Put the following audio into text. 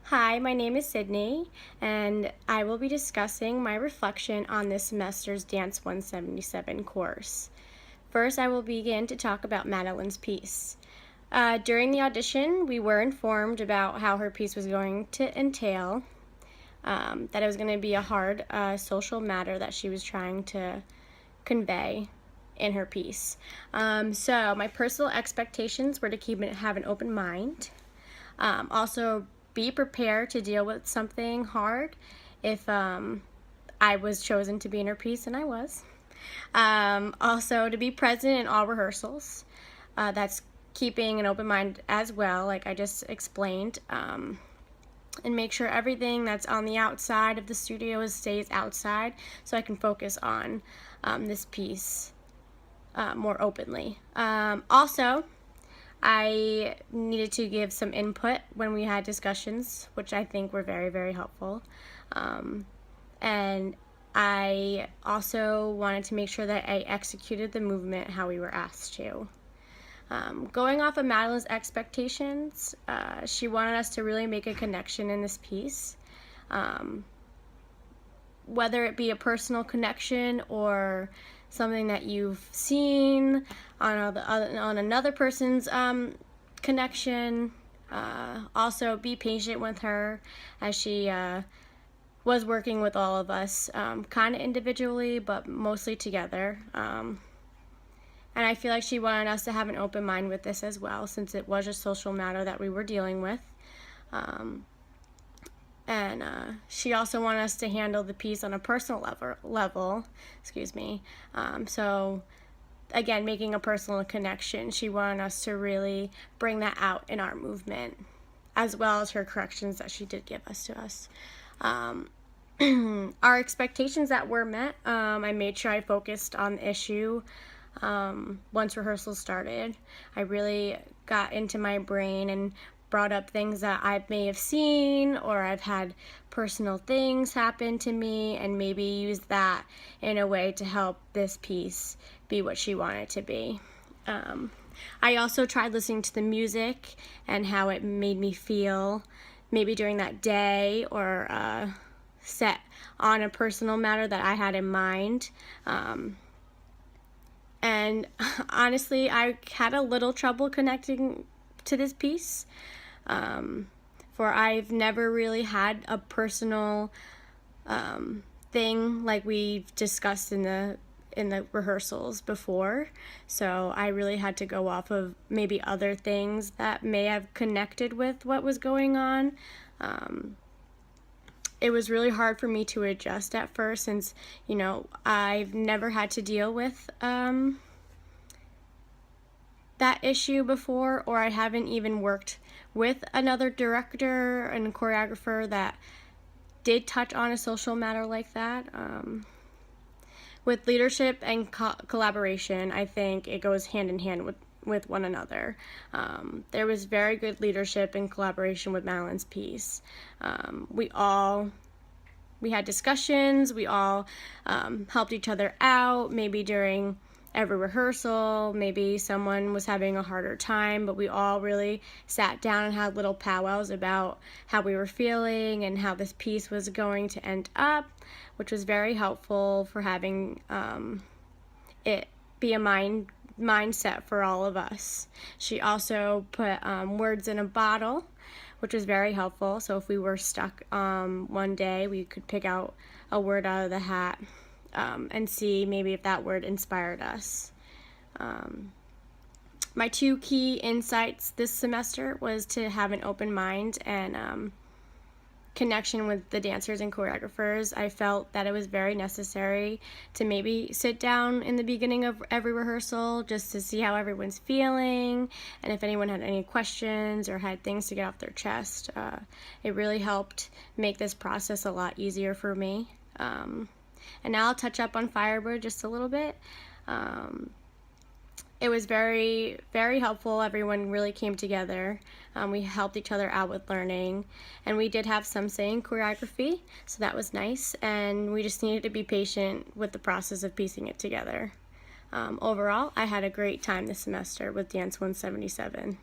Hi, my name is Sydney, and I will be discussing my reflection on this semester's Dance 177 course. First, I will begin to talk about Madeline's piece. During the audition, we were informed about how her piece was going to entail, that it was going to be a hard social matter that she was trying to convey in her piece. So my personal expectations were to have an open mind. Also, be prepared to deal with something hard if I was chosen to be in her piece, and I was. Also, to be present in all rehearsals. That's keeping an open mind as well, like I just explained. And make sure everything that's on the outside of the studio stays outside so I can focus on this piece more openly. Also, I needed to give some input when we had discussions, which I think were very, very helpful. And I also wanted to make sure that I executed the movement how we were asked to. Going off of Madeline's expectations, she wanted us to really make a connection in this piece. Whether it be a personal connection or something that you've seen on another person's connection. Also, be patient with her as she was working with all of us, kind of individually, but mostly together. And I feel like she wanted us to have an open mind with this as well, since it was a social matter that we were dealing with. And she also wanted us to handle the piece on a personal level. So again, making a personal connection. She wanted us to really bring that out in our movement, as well as her corrections that she did give us to us. Our expectations that were met, I made sure I focused on the issue once rehearsal started. I really got into my brain and brought up things that I may have seen, or I've had personal things happen to me, and maybe use that in a way to help this piece be what she wanted it to be. I also tried listening to the music and how it made me feel, maybe during that day, or set on a personal matter that I had in mind. And honestly, I had a little trouble connecting to this piece, for I've never really had a personal thing like we've discussed in the rehearsals before. So I really had to go off of maybe other things that may have connected with what was going on. It was really hard for me to adjust at first, since, I've never had to deal with that issue before, or I haven't even worked with another director and choreographer that did touch on a social matter like that. With leadership and collaboration, I think it goes hand in hand with one another. There was very good leadership and collaboration with Madeline's piece. We had discussions, we all helped each other out, maybe during every rehearsal, maybe someone was having a harder time, but we all really sat down and had little powwows about how we were feeling and how this piece was going to end up, which was very helpful for having it be a mindset for all of us. She also put words in a bottle, which was very helpful. So if we were stuck one day, we could pick out a word out of the hat and see maybe if that word inspired us. My two key insights this semester was to have an open mind and connection with the dancers and choreographers. I felt that it was very necessary to maybe sit down in the beginning of every rehearsal just to see how everyone's feeling, and if anyone had any questions or had things to get off their chest. It really helped make this process a lot easier for me. And now I'll touch up on Firebird just a little bit. It was very, very helpful. Everyone really came together. We helped each other out with learning. And we did have some say in choreography, so that was nice. And we just needed to be patient with the process of piecing it together. Overall, I had a great time this semester with Dance 177.